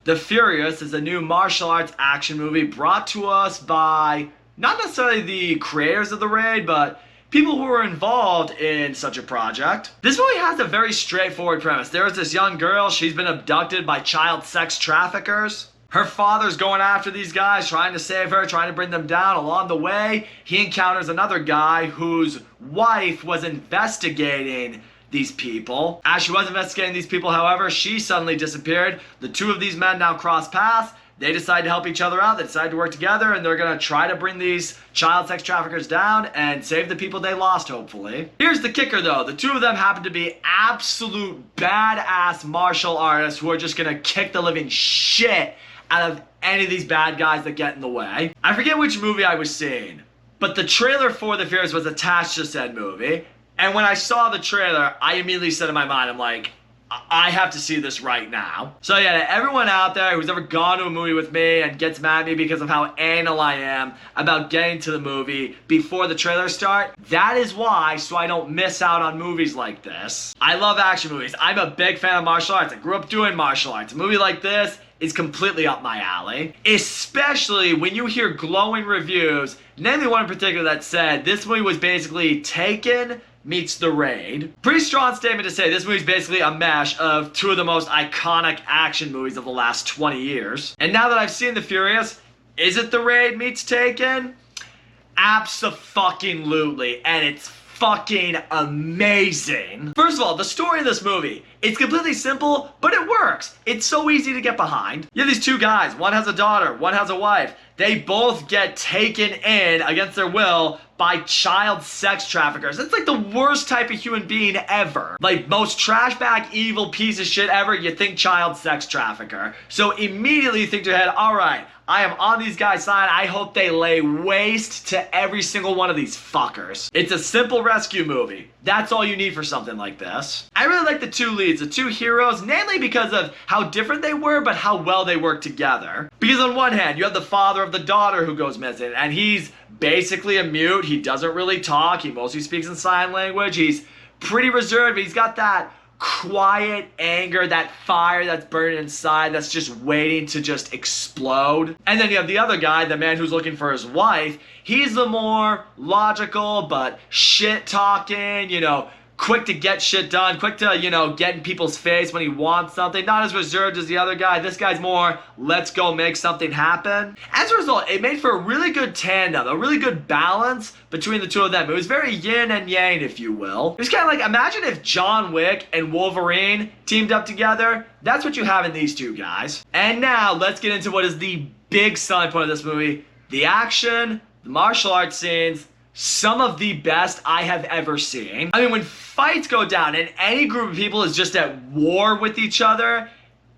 The Furious is a new martial arts action movie brought to us by not necessarily the creators of the Raid, but people who were involved in such a project. This movie has a very straightforward premise. There is this young girl, she's been abducted by child sex traffickers. Her father's going after these guys, trying to save her, trying to bring them down. Along the way, he encounters another guy whose wife was investigating these people. As she was investigating these people, however, she suddenly disappeared. The two of these men now cross paths. They decide to help each other out. They decide to work together, and they're gonna try to bring these child sex traffickers down and save the people they lost, hopefully. Here's the kicker, though. The two of them happen to be absolute badass martial artists who are just gonna kick the living shit out of any of these bad guys that get in the way. I forget which movie I was seeing, but the trailer for The Furious was attached to said movie. And when I saw the trailer, I immediately said in my mind, I'm like, I have to see this right now. So yeah, everyone out there who's ever gone to a movie with me and gets mad at me because of how anal I am about getting to the movie before the trailers start, that is why, so I don't miss out on movies like this. I love action movies. I'm a big fan of martial arts. I grew up doing martial arts. A movie like this is completely up my alley. Especially when you hear glowing reviews, namely one in particular that said this movie was basically Taken meets The Raid. Pretty strong statement to say this movie's basically a mash of two of the most iconic action movies of the last 20 years. And now that I've seen The Furious, is it The Raid meets Taken? Abso-fucking-lutely, and it's fucking amazing. First of all, the story of this movie, it's completely simple, but it works. It's so easy to get behind. You have these two guys, one has a daughter, one has a wife. They both get taken in against their will by child sex traffickers. It's like the worst type of human being ever. Like most trash bag evil piece of shit ever, you think child sex trafficker. So immediately you think to your head, all right, I am on these guys' side. I hope they lay waste to every single one of these fuckers. It's a simple rescue movie. That's all you need for something like this. I really like the two leads, the two heroes, mainly because of how different they were, but how well they work together. Because on one hand, you have the father of the daughter who goes missing, and he's basically a mute. He doesn't really talk. He mostly speaks in sign language. He's pretty reserved, but he's got that quiet anger, that fire that's burning inside that's just waiting to just explode. And then you have the other guy, the man who's looking for his wife. He's the more logical but shit talking, you know, quick to get shit done, quick to, you know, get in people's face when he wants something. Not as reserved as the other guy. This guy's more, let's go make something happen. As a result, it made for a really good tandem, a really good balance between the two of them. It was very yin and yang, if you will. It was kind of like, imagine if John Wick and Wolverine teamed up together. That's what you have in these two guys. And now, let's get into what is the big selling point of this movie. The action, the martial arts scenes, some of the best I have ever seen. I mean, when fights go down and any group of people is just at war with each other,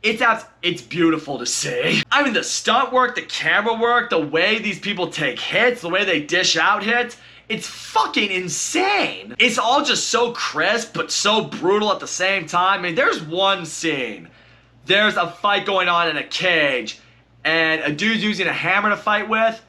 it's beautiful to see. I mean, the stunt work, the camera work, the way these people take hits, the way they dish out hits, it's fucking insane. It's all just so crisp, but so brutal at the same time. I mean, there's one scene. There's a fight going on in a cage, and a dude's using a hammer to fight with.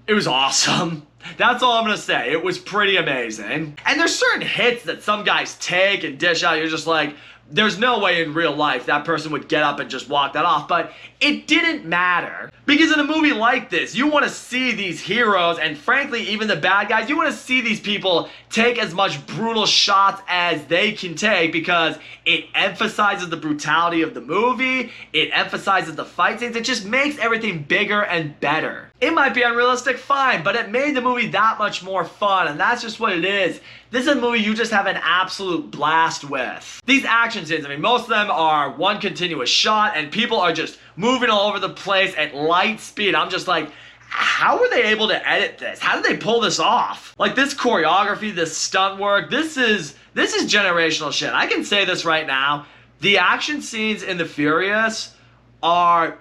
It was awesome. That's all I'm gonna say. It was pretty amazing. And there's certain hits that some guys take and dish out. You're just like, there's no way in real life that person would get up and just walk that off. But it didn't matter. Because in a movie like this, you want to see these heroes, and frankly, even the bad guys, you want to see these people take as much brutal shots as they can take, because it emphasizes the brutality of the movie, it emphasizes the fight scenes, it just makes everything bigger and better. It might be unrealistic, fine, but it made the movie that much more fun, and that's just what it is. This is a movie you just have an absolute blast with. These action scenes, I mean, most of them are one continuous shot, and people are just moving all over the place at light speed. I'm just like, how were they able to edit this? How did they pull this off? Like, this choreography, this stunt work, this is generational shit. I can say this right now. The action scenes in The Furious are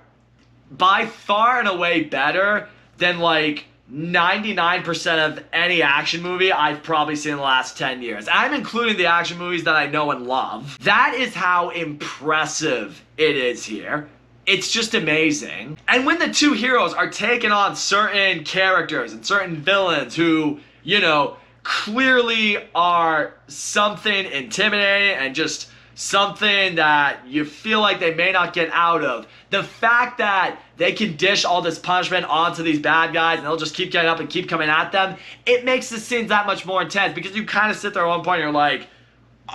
by far and away better than like 99% of any action movie I've probably seen in the last 10 years. I'm including the action movies that I know and love. That is how impressive it is here. It's just amazing. And when the two heroes are taking on certain characters and certain villains who, you know, clearly are something intimidating and just something that you feel like they may not get out of. The fact that they can dish all this punishment onto these bad guys and they'll just keep getting up and keep coming at them, it makes the scenes that much more intense, because you kind of sit there at one point and you're like,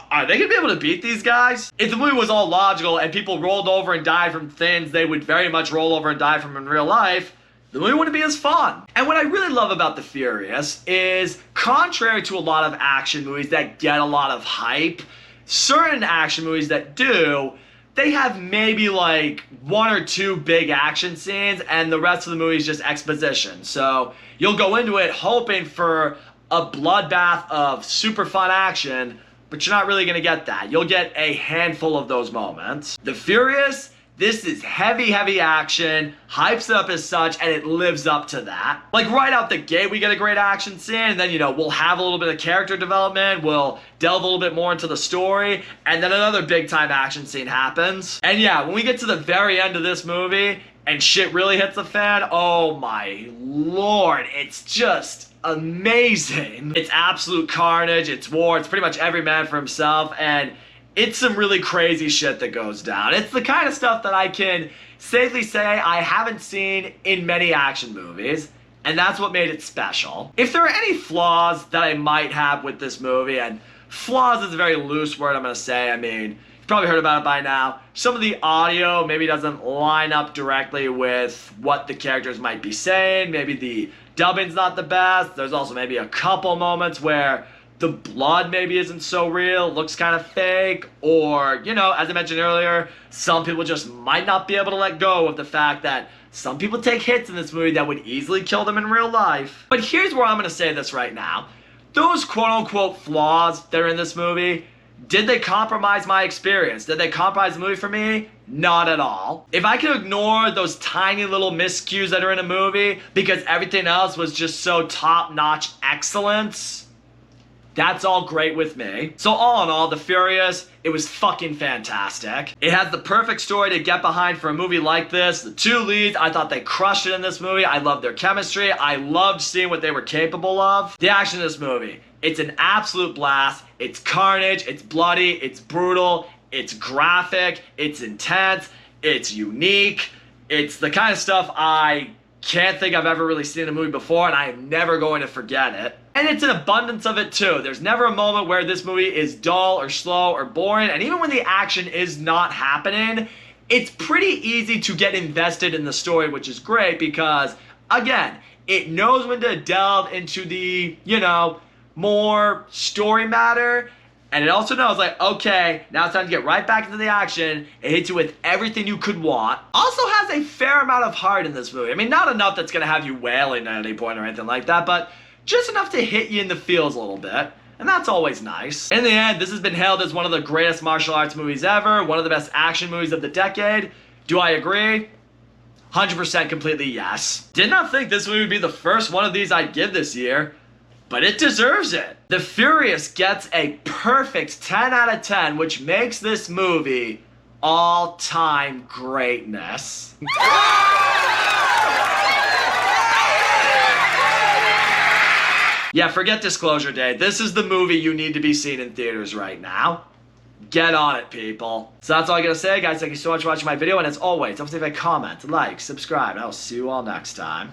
are they gonna be able to beat these guys? If the movie was all logical and people rolled over and died from things they would very much roll over and die from in real life, the movie wouldn't be as fun. And what I really love about The Furious is, contrary to a lot of action movies that get a lot of hype, certain action movies that do, they have maybe like 1 or 2 big action scenes and the rest of the movie is just exposition. So you'll go into it hoping for a bloodbath of super fun action, but you're not really gonna get that. You'll get a handful of those moments. The Furious, this is heavy, heavy action, hypes it up as such, and it lives up to that. Like right out the gate, we get a great action scene, and then, you know, we'll have a little bit of character development, we'll delve a little bit more into the story, and then another big time action scene happens. And yeah, when we get to the very end of this movie, and shit really hits the fan, oh my lord, it's just amazing. It's absolute carnage, it's war, it's pretty much every man for himself, and it's some really crazy shit that goes down. It's the kind of stuff that I can safely say I haven't seen in many action movies, and that's what made it special. If there are any flaws that I might have with this movie, and flaws is a very loose word I'm gonna say, I mean, you've probably heard about it by now. Some of the audio maybe doesn't line up directly with what the characters might be saying. Maybe the dubbing's not the best. There's also maybe a couple moments where the blood maybe isn't so real, looks kind of fake, or, you know, as I mentioned earlier, some people just might not be able to let go of the fact that some people take hits in this movie that would easily kill them in real life. But here's where I'm gonna say this right now. Those quote-unquote flaws that are in this movie, did they compromise my experience? Did they compromise the movie for me? Not at all. If I could ignore those tiny little miscues that are in a movie because everything else was just so top-notch excellence, that's all great with me. So all in all, The Furious, it was fucking fantastic. It has the perfect story to get behind for a movie like this. The 2 leads, I thought they crushed it in this movie. I loved their chemistry. I loved seeing what they were capable of. The action in this movie, it's an absolute blast. It's carnage, it's bloody, it's brutal, it's graphic, it's intense, it's unique. It's the kind of stuff I can't think I've ever really seen in a movie before, and I am never going to forget it. And it's an abundance of it too. There's never a moment where this movie is dull or slow or boring, and even when the action is not happening, it's pretty easy to get invested in the story, which is great because, again, it knows when to delve into the, you know, more story matter, and it also knows, like, okay, now it's time to get right back into the action. It hits you with everything you could want. Also has a fair amount of heart in this movie. I mean, not enough that's gonna have you wailing at any point or anything like that, but just enough to hit you in the feels a little bit. And that's always nice. In the end, this has been hailed as one of the greatest martial arts movies ever, one of the best action movies of the decade. Do I agree? 100% completely yes. Did not think this movie would be the first one of these I'd give this year, but it deserves it. The Furious gets a perfect 10 out of 10, which makes this movie all-time greatness. Yeah, forget Disclosure Day. This is the movie you need to be seeing in theaters right now. Get on it, people. So that's all I gotta say, guys. Thank you so much for watching my video, and as always, don't forget to comment, like, subscribe, and I'll see you all next time.